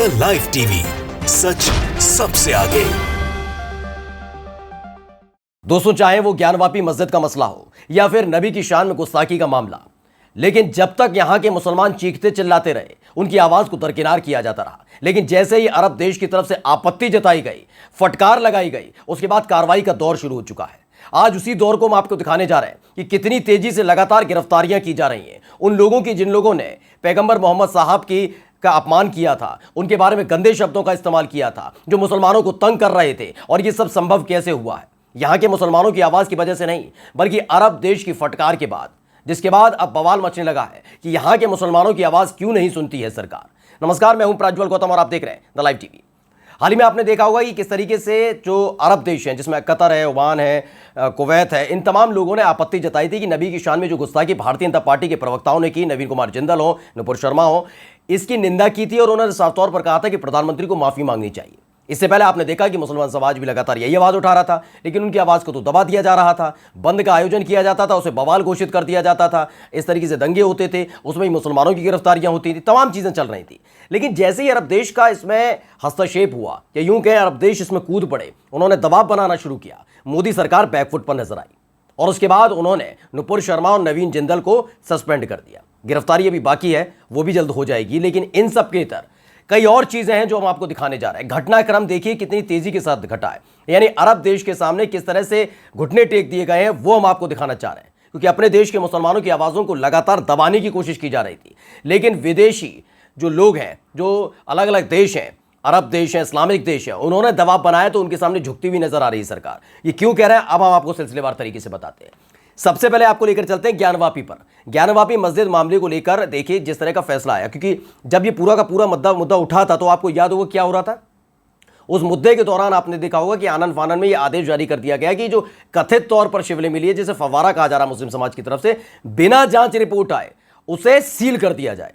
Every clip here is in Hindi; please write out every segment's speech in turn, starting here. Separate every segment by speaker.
Speaker 1: द लाइव टीवी, सच सबसे आगे।
Speaker 2: दोस्तों, चाहे वो ज्ञानवापी मस्जिद का मसला हो या फिर नबी की शान में गुस्ताखी का मामला, लेकिन जब तक यहां के मुसलमान चीखते चिल्लाते रहे, उनकी आवाज को दरकिनार किया जाता रहा। लेकिन जैसे ही अरब देश की तरफ से आपत्ति जताई गई, फटकार लगाई गई, उसके बाद कार्रवाई का दौर शुरू हो चुका है। आज उसी दौर को हम आपको दिखाने जा रहे हैं कि कितनी तेजी से लगातार गिरफ्तारियां की जा रही हैं उन लोगों की जिन लोगों ने पैगंबर मोहम्मद साहब की का अपमान किया था, उनके बारे में गंदे शब्दों का इस्तेमाल किया था, जो मुसलमानों को तंग कर रहे थे। और ये सब संभव कैसे हुआ है? यहां के मुसलमानों की आवाज की वजह से नहीं, बल्कि अरब देश की फटकार के बाद, जिसके बाद अब बवाल मचने लगा है कि यहां के मुसलमानों की आवाज क्यों नहीं सुनती है सरकार। नमस्कार, मैं हूं प्रज्वल गौतम और आप देख रहे हैं द लाइव टीवी। हाल ही में आपने देखा होगा कि किस तरीके से जो अरब देश हैं, जिसमें कतर है, ओमान है, कुवैत है, इन तमाम लोगों ने आपत्ति जताई थी कि नबी की शान में जो गुस्ताखी भारतीय जनता पार्टी के प्रवक्ताओं ने की, नवीन कुमार जिंदल हो, नुपुर शर्मा हो, इसकी निंदा की थी और उन्होंने साफ तौर पर कहा था कि प्रधानमंत्री को माफी मांगनी चाहिए। इससे पहले आपने देखा कि मुसलमान समाज भी लगातार यही आवाज उठा रहा था, लेकिन उनकी आवाज को तो दबा दिया जा रहा था। बंद का आयोजन किया जाता था, उसे बवाल घोषित कर दिया जाता था, इस तरीके से दंगे होते थे, उसमें ही मुसलमानों की गिरफ्तारियां होती थी, तमाम चीजें चल रही थी। लेकिन जैसे ही अरब देश का इसमें हस्तक्षेप हुआ, या यूं कहें अरब देश इसमें कूद पड़े, उन्होंने दबाव बनाना शुरू किया, मोदी सरकार बैकफुट पर नजर आई और उसके बाद उन्होंने नुपुर शर्मा और नवीन जिंदल को सस्पेंड कर दिया। गिरफ्तारी अभी बाकी है, वो भी जल्द हो जाएगी। लेकिन इन सब के इतर कई और चीजें हैं जो हम आपको दिखाने जा रहे हैं। घटनाक्रम देखिए कितनी तेजी के साथ घटा है, यानी अरब देश के सामने किस तरह से घुटने टेक दिए गए हैं, वो हम आपको दिखाना चाह रहे हैं। क्योंकि अपने देश के मुसलमानों की आवाज़ों को लगातार दबाने की कोशिश की जा रही थी, लेकिन विदेशी जो लोग हैं, जो अलग अलग देश हैं, अरब देश हैं, इस्लामिक देश हैं, उन्होंने दबाव बनाया तो उनके सामने झुकती हुई नजर आ रही है सरकार। ये क्यों कह रहे हैं, अब हम आपको सिलसिलेवार तरीके से बताते हैं। सबसे पहले आपको लेकर चलते हैं ज्ञानवापी पर। ज्ञानवापी मस्जिद मामले को लेकर देखिए जिस तरह का फैसला आया, क्योंकि जब ये पूरा का पूरा मुद्दा उठा था तो आपको याद होगा क्या हो रहा था। उस मुद्दे के दौरान आपने देखा होगा कि आनन फानन में ये आदेश जारी कर दिया गया कि जो कथित तौर पर शिवलिंग मिली है, जिसे फव्वारा कहा जा रहा मुस्लिम समाज की तरफ से, बिना जांच रिपोर्ट आए उसे सील कर दिया जाए,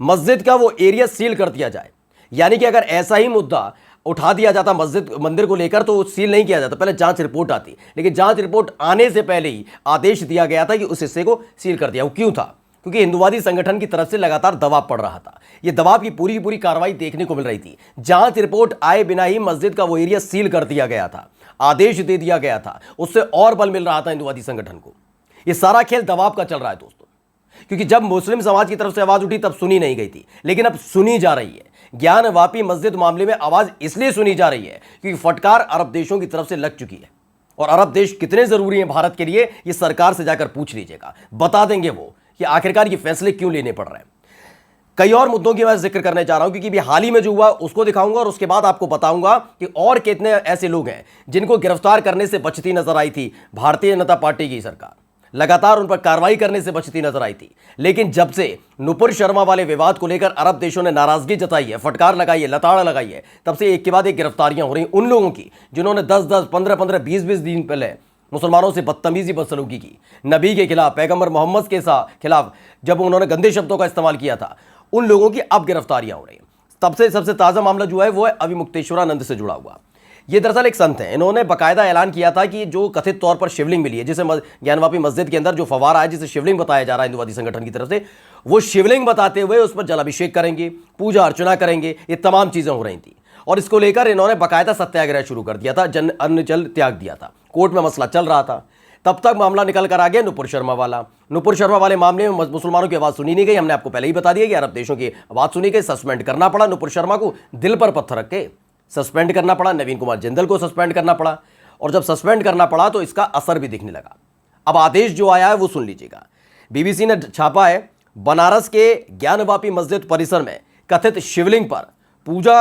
Speaker 2: मस्जिद का वो एरिया सील कर दिया जाए। यानी कि अगर ऐसा ही मुद्दा उठा दिया जाता मस्जिद मंदिर को लेकर तो सील नहीं किया जाता, पहले जांच रिपोर्ट आती। लेकिन जांच रिपोर्ट आने से पहले ही आदेश दिया गया था कि उस हिस्से को सील कर दिया। वो क्यों था? क्योंकि हिंदुवादी संगठन की तरफ से लगातार दबाव पड़ रहा था। ये दबाव की पूरी कार्रवाई देखने को मिल रही थी। जांच रिपोर्ट आए बिना ही मस्जिद का वो एरिया सील कर दिया गया था, आदेश दे दिया गया था, उससे और बल मिल रहा था हिंदुवादी संगठन को। ये सारा खेल दबाव का चल रहा है दोस्तों, क्योंकि जब मुस्लिम समाज की तरफ से आवाज उठी तब सुनी नहीं गई थी, लेकिन अब सुनी जा रही है। ज्ञानवापी मस्जिद मामले में आवाज इसलिए सुनी जा रही है क्योंकि फटकार अरब देशों की तरफ से लग चुकी है। और अरब देश कितने जरूरी हैं भारत के लिए, ये सरकार से जाकर पूछ लीजिएगा, बता देंगे वो कि आखिरकार ये फैसले क्यों लेने पड़ रहे हैं। कई और मुद्दों की मैं जिक्र करने जा रहा हूं, क्योंकि हाल ही में जो हुआ उसको दिखाऊंगा और उसके बाद आपको बताऊंगा कि और कितने ऐसे लोग हैं जिनको गिरफ्तार करने से बचती नजर आई थी भारतीय जनता पार्टी की सरकार, लगातार उन पर कार्रवाई करने से बचती नजर आई थी। लेकिन जब से नुपुर शर्मा वाले विवाद को लेकर अरब देशों ने नाराजगी जताई है, फटकार लगाई है, लताड़ लगाई है, तब से एक के बाद एक गिरफ्तारियां हो रही उन लोगों की जिन्होंने 10-10, 15-15, 20-20 दिन पहले मुसलमानों से बदतमीजी बदसलूकी की, नबी के खिलाफ, पैगंबर मोहम्मद के खिलाफ जब उन्होंने गंदे शब्दों का इस्तेमाल किया था, उन लोगों की अब गिरफ्तारियां हो रही हैं। तब से सबसे ताज़ा मामला जो है वो है अविमुक्तेश्वरानंद से जुड़ा हुआ। ये दरअसल एक संत हैं, इन्होंने बाकायदा ऐलान किया था कि जो कथित तौर पर शिवलिंग मिली है, जिसे ज्ञानवापी मस्जिद के अंदर जो फव्वारा है, जिसे शिवलिंग बताया जा रहा है हिंदुवादी संगठन की तरफ से, वो शिवलिंग बताते हुए उस पर जलाभिषेक करेंगे, पूजा अर्चना करेंगे, ये तमाम चीजें हो रही थी। और इसको लेकर इन्होंने बाकायदा सत्याग्रह शुरू कर दिया था, अन्न जल त्याग दिया था। कोर्ट में मसला चल रहा था, तब तक मामला निकल कर आ गया नुपुर शर्मा वाला। नुपुर शर्मा वाले मामले में मुसलमानों की आवाज सुनी नहीं गई। हमने आपको पहले ही बता दिया कि अरब देशों की आवाज सुनी गई, सस्पेंड करना पड़ा नुपुर शर्मा को, दिल पर पत्थर रख के सस्पेंड करना पड़ा, नवीन कुमार जिंदल को सस्पेंड करना पड़ा। और जब सस्पेंड करना पड़ा तो इसका असर भी दिखने लगा। अब आदेश जो आया है वो सुन लीजिएगा। बीबीसी ने छापा है, बनारस के ज्ञानवापी मस्जिद परिसर में कथित शिवलिंग पर पूजा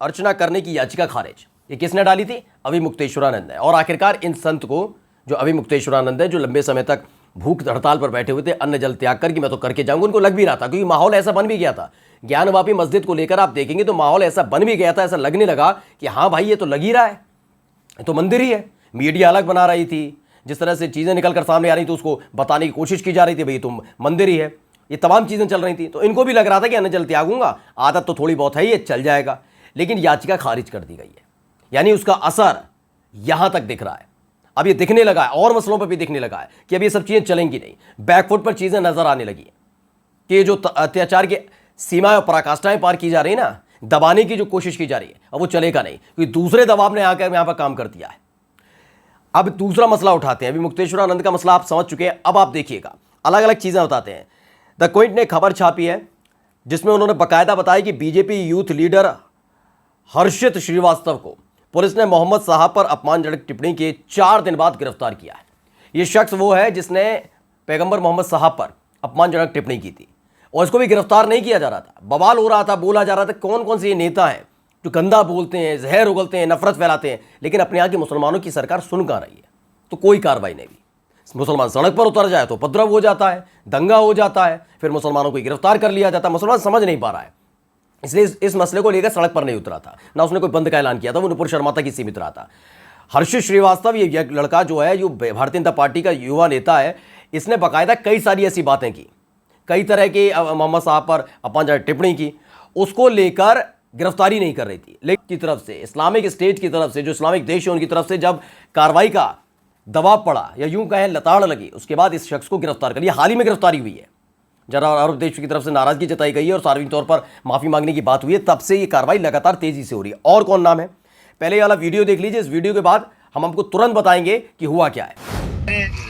Speaker 2: अर्चना करने की याचिका खारिज। ये किसने डाली थी? अविमुक्तेश्वरानंद ने। और आखिरकार इन संत को, जो अविमुक्तेश्वरानंद है, जो लंबे समय तक भूख हड़ताल पर बैठे हुए थे, अन्न जल त्याग कर कि मैं तो करके जाऊंगा, उनको लग भी रहा था, क्योंकि माहौल ऐसा बन भी गया था। ज्ञानवापी मस्जिद को लेकर आप देखेंगे तो माहौल ऐसा बन भी गया था, ऐसा लगने लगा कि हाँ भाई ये तो लग ही रहा है, ये तो मंदिर ही है। मीडिया अलग बना रही थी, जिस तरह से चीज़ें निकल कर सामने आ रही थी उसको बताने की कोशिश की जा रही थी, भाई तुम मंदिर ही है, ये तमाम चीज़ें चल रही थी। तो इनको भी लग रहा था कि अन्न जल त्यागूंगा, आदत तो थोड़ी बहुत है, ये चल जाएगा। लेकिन याचिका खारिज कर दी गई है, यानी उसका असर यहां तक दिख रहा है। अब ये दिखने लगा है और मसलों पर भी दिखने लगा है कि अब ये सब चीज़ें चलेंगी नहीं, बैकफुट पर चीज़ें नजर आने लगी कि ये जो अत्याचार की सीमाएं और पराकाष्ठाएं पार की जा रही ना, दबाने की जो कोशिश की जा रही है, अब वो चलेगा नहीं, क्योंकि दूसरे दबाव ने आकर यहाँ पर काम कर दिया है। अब दूसरा मसला उठाते हैं। अभी मुक्तेश्वरानंद का मसला आप समझ चुके हैं, अब आप देखिएगा अलग अलग चीज़ें बताते हैं। द क्विंट ने खबर छापी है जिसमें उन्होंने बाकायदा बताया कि बीजेपी यूथ लीडर हर्षित श्रीवास्तव को पुलिस ने मोहम्मद साहब पर अपमानजनक टिप्पणी के 4 दिन बाद गिरफ्तार किया है। ये शख्स वो है जिसने पैगंबर मोहम्मद साहब पर अपमानजनक टिप्पणी की थी और इसको भी गिरफ्तार नहीं किया जा रहा था। बवाल हो रहा था, बोला जा रहा था कौन कौन से ये नेता हैं जो गंदा बोलते हैं, जहर उगलते हैं, नफरत फैलाते हैं, लेकिन अपने यहाँ की मुसलमानों की सरकार सुन कहाँ रही है। तो कोई कार्रवाई नहीं हुई। मुसलमान सड़क पर उतर जाए तो उपद्रव हो जाता है, दंगा हो जाता है, फिर मुसलमानों को गिरफ्तार कर लिया जाता है। मुसलमान समझ नहीं पा रहा है, इसलिए इस मसले को लेकर सड़क पर नहीं उतरा था, ना उसने कोई बंद का ऐलान किया था, वो नुपुर शर्मा तक ही सीमित रहा था। हर्षित श्रीवास्तव ये लड़का जो है, जो भारतीय जनता पार्टी का युवा नेता है, इसने बाकायदा कई सारी ऐसी बातें की, कई तरह की मोहम्मद साहब पर अपमानजनक टिप्पणी की, उसको लेकर गिरफ्तारी नहीं कर रही थी। लेकिन की तरफ से, इस्लामिक स्टेट की तरफ से, जो इस्लामिक देश है उनकी तरफ से जब कार्रवाई का दबाव पड़ा या यूं कहें लताड़ लगी, उसके बाद इस शख्स को गिरफ्तार कर लिया। हाल ही में गिरफ्तारी हुई है, जरा अरब देश की तरफ से नाराजगी जताई गई है और सार्वजनिक तौर पर माफी मांगने की बात हुई है। तब से ये कार्रवाई लगातार तेजी से हो रही है। और कौन नाम है, पहले वाला वीडियो देख लीजिए। इस वीडियो के बाद हम आपको तुरंत बताएंगे कि हुआ क्या है।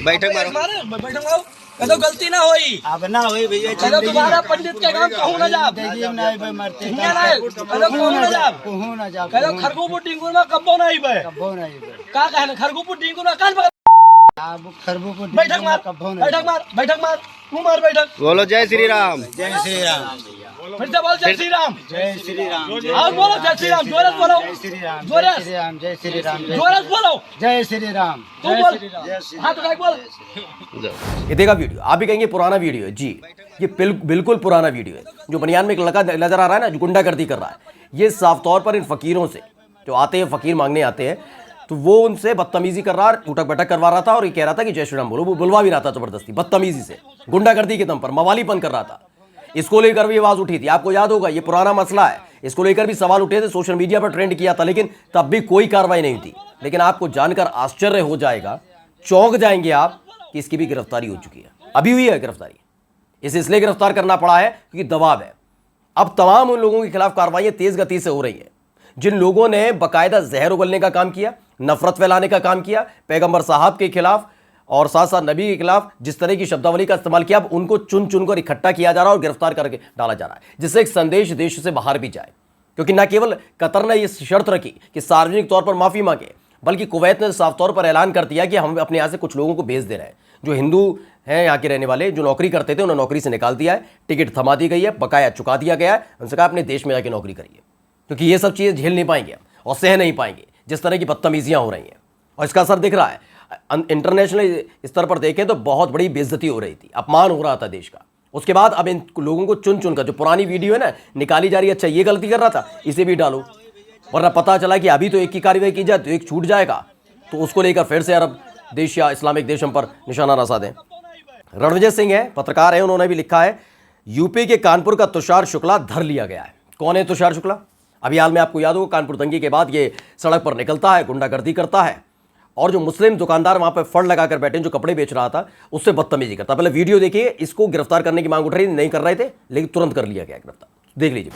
Speaker 3: बैठक मारो कदो गलती ना होई, अब ना होई भैया, कदो तुम्हारा पंडित के काम कहूं ना जाब, मरते कहूं ना जाब, कदो खरगोपुर टिंगुर में कब्बो नहीं बे, का कहने खरगोपुर टिंगुर में काज अब खरगोपुर बैठक मार तू मार बैठक। बोलो जय श्री राम, जय श्री राम, फिर से बोल जय श्री राम, जय श्री राम, और बोलो जय श्री राम, जोरस बोलो, जय श्री राम, जोरस श्री राम, जय श्री राम, जोरस बोलो जय श्री राम, तू बोल हाथ उठा बोल।
Speaker 2: ये देखा वीडियो, आप भी कहेंगे पुराना वीडियो है जी, ये बिल्कुल पुराना वीडियो है। जो बनियान में एक लड़का नजर आ रहा है ना, जो गुंडागर्दी कर रहा है, ये साफ तौर पर इन फकीरों से जो आते हैं, फकीर मांगने आते हैं, तो वो उनसे बदतमीजी कर रहा, उठक बैठक करवा रहा था और ये कह रहा था कि जय श्री राम बोलो। वो बुलवा भी रहा था जबरदस्ती, बदतमीजी से, गुंडागर्दी के दम पर मवालीपन कर रहा था। इसको लेकर भी आवाज उठी थी, आपको याद होगा, ये पुराना मसला है। इसको लेकर भी सवाल उठे थे, सोशल मीडिया पर ट्रेंड किया था, लेकिन तब भी कोई कार्रवाई नहीं थी। लेकिन आपको जानकर आश्चर्य हो जाएगा, चौंक जाएंगे आप कि इसकी भी गिरफ्तारी हो चुकी है। अभी हुई है गिरफ्तारी। इसे इसलिए गिरफ्तार करना पड़ा है क्योंकि दबाव है। अब तमाम उन लोगों के खिलाफ कार्रवाई तेज गति से हो रही है जिन लोगों ने बाकायदा जहर उगलने का काम किया, नफरत फैलाने का काम किया पैगंबर साहब के खिलाफ और साथ साथ नबी के खिलाफ, जिस तरह की शब्दावली का इस्तेमाल किया। अब उनको चुन चुन कर इकट्ठा किया जा रहा है और गिरफ्तार करके डाला जा रहा है, जिससे एक संदेश देश से बाहर भी जाए। क्योंकि न केवल कतर ने यह शर्त रखी कि सार्वजनिक तौर पर माफी मांगे, बल्कि कुवैत ने साफ तौर पर ऐलान कर दिया कि हम अपने यहाँ से कुछ लोगों को भेज दे रहे हैं जो हिंदू हैं, यहाँ के रहने वाले, जो नौकरी करते थे, उन्हें नौकरी से निकाल दिया है, टिकट थमा दी गई है, बकाया चुका दिया गया है। उनसे कहा अपने देश में जाके नौकरी करिए, क्योंकि ये सब चीज़ें झेल नहीं पाएंगे और सह नहीं पाएंगे जिस तरह की बदतमीजियाँ हो रही हैं। और इसका असर दिख रहा है। इंटरनेशनल स्तर पर देखें तो बहुत बड़ी बेइज्जती हो रही थी, अपमान हो रहा था देश का। उसके बाद अब इन लोगों को चुन चुन कर, जो पुरानी वीडियो है ना निकाली जा रही है, अच्छा ये गलती कर रहा था इसे भी डालो, वरना पता चला कि अभी तो एक की कार्रवाई की जाए तो एक छूट जाएगा, तो उसको लेकर फिर से अरब देश या इस्लामिक देश हम पर निशाना ना साधें। रणविजय सिंह है, पत्रकार है, उन्होंने भी लिखा है यूपी के कानपुर का तुषार शुक्ला धर लिया गया है। कौन है तुषार शुक्ला? अभी हाल में आपको याद होगा, कानपुर दंगे के बाद ये सड़क पर निकलता है, गुंडागर्दी करता है और जो मुस्लिम दुकानदार वहां पर फड़ लगाकर बैठे, जो कपड़े बेच रहा था, उससे बदतमीजी करता। पहले वीडियो देखिए, इसको गिरफ्तार करने की मांग उठ रही, नहीं कर रहे थे, लेकिन तुरंत कर लिया गया गिरफ्तार। देख लीजिए।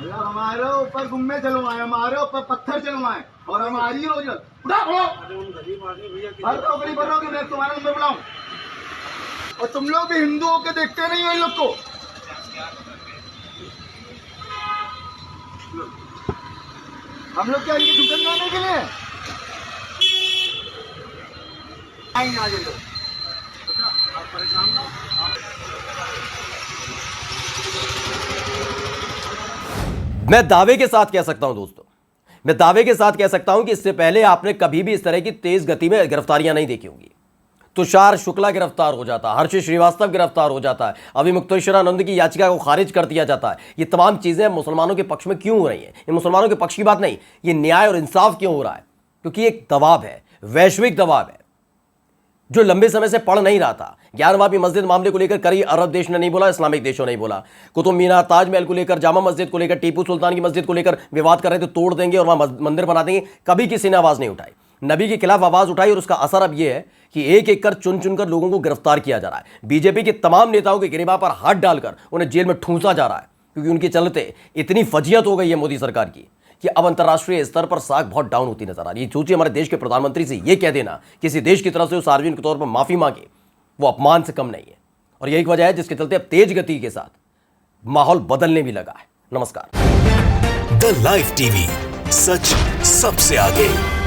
Speaker 4: हमारे ऊपर गुम्मे चलवाए, हमारे ऊपर पत्थर चलवाए और हमारी मैं तुम्हारा नंबर बुलाऊं और तुम लोग भी हिंदुओं के देखते नहीं हो इन लोग को। हम लोग क्या इनकी दुकान जाने के लिए आएंगे? आज लोग
Speaker 2: मैं दावे के साथ कह सकता हूं दोस्तों, मैं दावे के साथ कह सकता हूं कि इससे पहले आपने कभी भी इस तरह की तेज गति में गिरफ्तारियां नहीं देखी होंगी। तुषार शुक्ला गिरफ्तार हो जाता, हर्षित श्रीवास्तव गिरफ्तार हो जाता है, अभी मुक्तेश्वरानंद की याचिका को खारिज कर दिया जाता है। ये तमाम चीजें मुसलमानों के पक्ष में क्यों हो रही हैं? ये मुसलमानों के पक्ष की बात नहीं, ये न्याय और इंसाफ क्यों हो रहा है? क्योंकि एक दबाव है, वैश्विक दबाव है, जो लंबे समय से पड़ नहीं रहा था। 11वीं मस्जिद मामले को लेकर कई अरब देश ने नहीं बोला, इस्लामिक देशों ने नहीं बोला। कुतुब मीनार, ताजमहल को लेकर, जामा मस्जिद को लेकर, टीपू सुल्तान की मस्जिद को लेकर विवाद कर रहे थे, तोड़ देंगे और वहां मंदिर बना देंगे, कभी किसी ने आवाज नहीं उठाई। नबी के खिलाफ आवाज उठाई और उसका असर अब यह है कि एक एक कर चुन चुनकर लोगों को गिरफ्तार किया जा रहा है। बीजेपी के तमाम नेताओं के गिरबान पर हाथ डालकर उन्हें जेल में ठूंसा जा रहा है। क्योंकि उनके चलते इतनी फजियत हो गई है मोदी सरकार की कि अब अंतर्राष्ट्रीय स्तर पर साख बहुत डाउन होती नजर आ रही है। सोचिए, हमारे देश के प्रधानमंत्री से यह कह देना किसी देश की तरफ से सार्वजनिक तौर पर माफी मांगे, वो अपमान से कम नहीं है। और यही वजह है जिसके चलते अब तेज गति के साथ माहौल बदलने भी लगा है। नमस्कार।
Speaker 1: द लाइव टीवी, सच सबसे आगे।